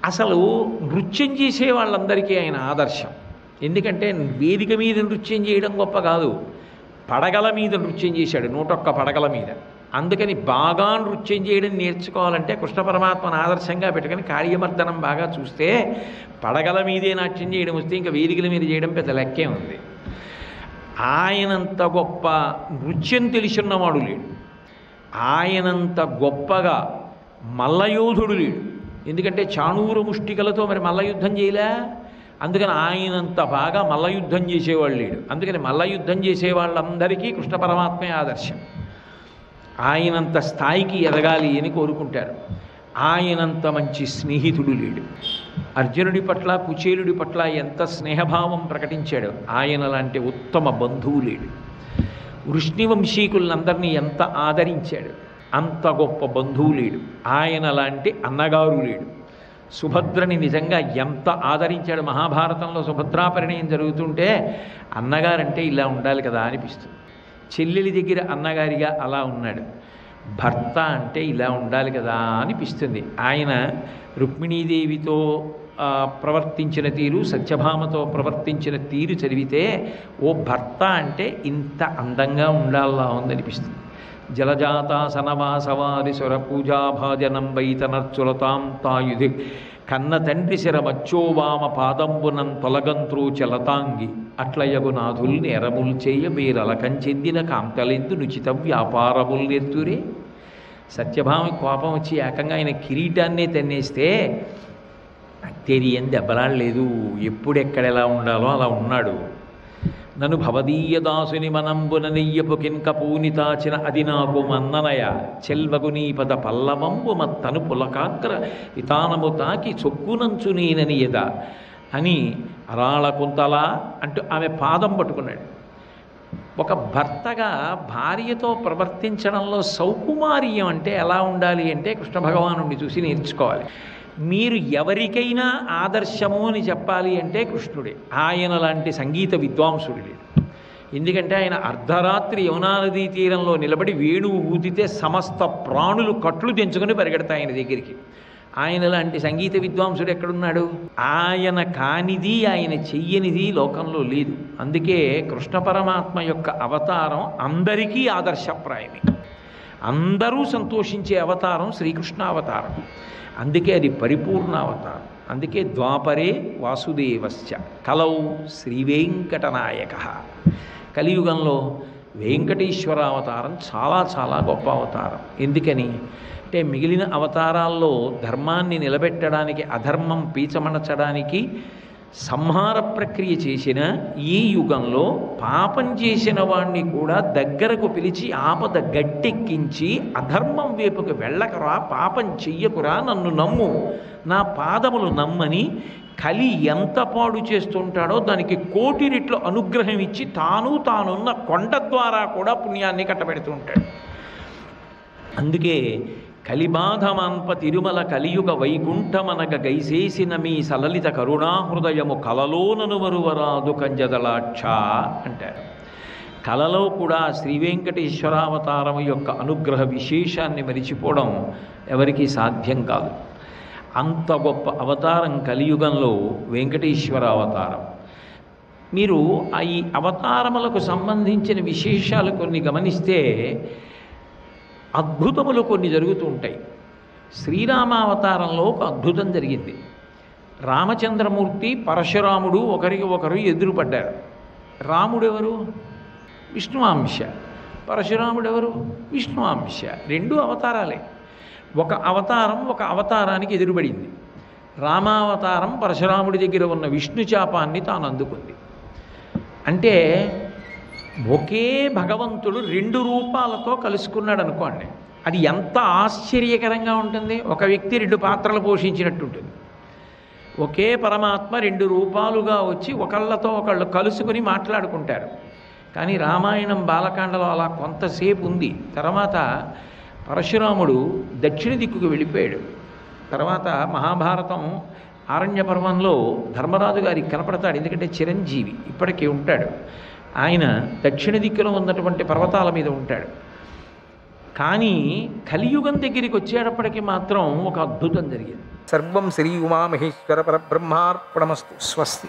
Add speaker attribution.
Speaker 1: అసలు నృత్యం చేసే వాళ్ళందరికీ ఆయన ఆదర్శం. ఎందుకంటే వేదిక మీద నృత్యం చేయడం గొప్ప కాదు, పడగల మీద నృత్యం చేశాడు, 101 పడగల మీద. అందుకని బాగా నృత్యం చేయడం నేర్చుకోవాలంటే కృష్ణ పరమాత్మను ఆదర్శంగా పెట్టుకొని కార్యమర్దనం బాగా చూస్తే పడగల మీదే నాట్యం చేయడం వస్తే ఇంకా వేదికల మీద చేయడం పెద్ద లెక్కే ఉంది. ఆయనంత గొప్ప నృత్యం తెలిసిన్నవాడు లేడు, ఆయనంత గొప్పగా మల్లయోధుడు లేడు. ఎందుకంటే చాణూర ముష్టికలతో మరి మల్లయుద్ధం చేయలే, అందుకని ఆయనంత బాగా మల్లయుద్ధం చేసేవాళ్ళు లేడు. అందుకని మల్లయుద్ధం చేసేవాళ్ళందరికీ కృష్ణ పరమాత్మే ఆదర్శం. ఆయనంత స్థాయికి ఎదగాలి అని కోరుకుంటారు. ఆయనంత మంచి స్నేహితుడు లేడు. అర్జునుడి పట్ల కుచేలుడి పట్ల ఎంత స్నేహభావం ప్రకటించాడు, ఆయన లాంటి ఉత్తమ బంధువు లేడు. వృష్ణివంశీకులందరినీ ఎంత ఆదరించాడు, అంత గొప్ప బంధువు లేడు. ఆయన లాంటి అన్నగారు లేడు. సుభద్రని నిజంగా ఎంత ఆదరించాడు. మహాభారతంలో సుభద్రా పరిణయం జరుగుతుంటే అన్నగారంటే ఇలా ఉండాలి కదా అనిపిస్తుంది. చెల్లెలి దగ్గర అన్నగారిగా అలా ఉన్నాడు. భర్త అంటే ఇలా ఉండాలి కదా అనిపిస్తుంది. ఆయన రుక్మిణీదేవితో ప్రవర్తించిన తీరు, సత్యభామతో ప్రవర్తించిన తీరు చదివితే ఓ భర్త అంటే ఇంత అందంగా ఉండాలా ఉందనిపిస్తుంది. జలజాతాసనవాసవాది సురపూజాభాజనం వైతనర్చులతాం తాయుధి కన్న తండ్రి శిరమచ్చోవామ పాదంబునం తొలగంత్రూ చలతాంగి అట్లయగు నాథుల్ నేరముల్ చేయ మీరలకం చెందిన కాంతలెందు నుచిత వ్యాపారముల్ నెత్తురే. సత్యభామ కోపం వచ్చి ఏకంగా ఆయన కిరీటాన్నే తన్నేస్తే తెరియం దెబ్బలాడలేదు, ఎప్పుడెక్కడెలా ఉండాలో అలా ఉన్నాడు. నన్ను భవదీయ దాసుని మనంబున నెయ్యపు కింక పూనితాచిన అది నాకు మన్ననయ చెల్వగు నీ పద పల్లవంబు మత్తను పులకాగ్ర వితానము తాకి చొక్కునంచు నేనని ఎద అని అరాళ కుంతల అంటూ ఆమె పాదం పట్టుకున్నాడు. ఒక భర్తగా భార్యతో ప్రవర్తించడంలో సౌకుమార్యం అంటే ఎలా ఉండాలి అంటే కృష్ణ భగవానుడిని చూసి నేర్చుకోవాలి. మీరు ఎవరికైనా ఆదర్శము అని చెప్పాలి అంటే కృష్ణుడే. ఆయన లాంటి సంగీత విద్వాంసుడు లేడు. ఎందుకంటే ఆయన అర్ధరాత్రి యమునానదీ తీరంలో నిలబడి వేణువు ఊదితే సమస్త ప్రాణులు కట్లు తెంచుకొని పరిగెడతాయి ఆయన దగ్గరికి. ఆయన లాంటి సంగీత విద్వాంసుడు ఎక్కడున్నాడు? ఆయన కానిది, ఆయన చెయ్యనిది లోకంలో లేదు. అందుకే కృష్ణ పరమాత్మ యొక్క అవతారం అందరికీ ఆదర్శప్రాయమే. అందరూ సంతోషించే అవతారం శ్రీకృష్ణ అవతారం. అందుకే అది పరిపూర్ణ అవతారం. అందుకే ద్వాపరే వాసుదేవశ్చ కలౌ శ్రీవేంకటనాయక. కలియుగంలో వెంకటేశ్వర అవతారం చాలా చాలా గొప్ప అవతారం. ఎందుకని అంటే మిగిలిన అవతారాల్లో ధర్మాన్ని నిలబెట్టడానికి, అధర్మం పీచమనచడానికి సంహార ప్రక్రియ చేసిన ఈ యుగంలో పాపం చేసిన వాణ్ణి కూడా దగ్గరకు పిలిచి ఆపద గట్టెక్కించి అధర్మం వైపుకు వెళ్ళకరా, పాపం చెయ్యకురా, నన్ను నమ్ము, నా పాదములు నమ్మని కలి ఎంత పాడు చేస్తుంటాడో దానికి 1,000,000 రెట్లు అనుగ్రహం ఇచ్చి తానున్న కొండ ద్వారా కూడా పుణ్యాన్ని కట్టబెడుతూ ఉంటాడు. అందుకే కలిబాధమాంప తిరుమల కలియుగ వైకుంఠమనగ గైసేసిన మీ సలలిత కరుణాహృదయము కలలోనను వరువరాదు కంజదలాక్ష అంటారు. కలలో కూడా శ్రీ వెంకటేశ్వరావతారం యొక్క అనుగ్రహ విశేషాన్ని మరిచిపోవడం ఎవరికీ సాధ్యం కాదు. అంత గొప్ప అవతారం కలియుగంలో వెంకటేశ్వర అవతారం. మీరు ఈ అవతారములకు సంబంధించిన విశేషాలు కొన్ని గమనిస్తే అద్భుతములు కొన్ని జరుగుతూ ఉంటాయి. శ్రీరామావతారంలో ఒక అద్భుతం జరిగింది. రామచంద్రమూర్తి, పరశురాముడు ఒకరికి ఒకరు ఎదురుపడ్డారు. రాముడెవరు? విష్ణువాంశ. పరశురాముడెవరు? విష్ణువాంశ. 2 అవతారాలే. ఒక అవతారం ఒక అవతారానికి ఎదురుపడింది. రామావతారం పరశురాముడి దగ్గర ఉన్న విష్ణు శాపాన్ని తాను అందుకుంది. అంటే ఒకే భగవంతుడు 2 రూపాలతో కలుసుకున్నాడు అనుకోండి, అది ఎంత ఆశ్చర్యకరంగా ఉంటుంది. ఒక వ్యక్తి 2 పాత్రలు పోషించినట్టు ఉంటుంది. ఒకే పరమాత్మ 2 రూపాలుగా వచ్చి ఒకళ్ళతో ఒకళ్ళు కలుసుకుని మాట్లాడుకుంటారు. కానీ రామాయణం బాలకాండలో అలా కొంతసేపు ఉంది. తర్వాత పరశురాముడు దక్షిణ దిక్కుకు వెళ్ళిపోయాడు. తర్వాత మహాభారతం ఆరణ్య పర్వంలో ధర్మరాజు గారికి కనపడతాడు. ఎందుకంటే చిరంజీవి ఇప్పటికీ ఉంటాడు. ఆయన దక్షిణ దిక్కులో ఉన్నటువంటి పర్వతాల మీద ఉంటాడు. కానీ కలియుగం దగ్గరికి వచ్చేటప్పటికి మాత్రం ఒక అద్భుతం జరిగింది.
Speaker 2: సర్వం శ్రీ ఉమామహేశ్వర పరబ్రహ్మార్పణమస్తు. స్వస్తి.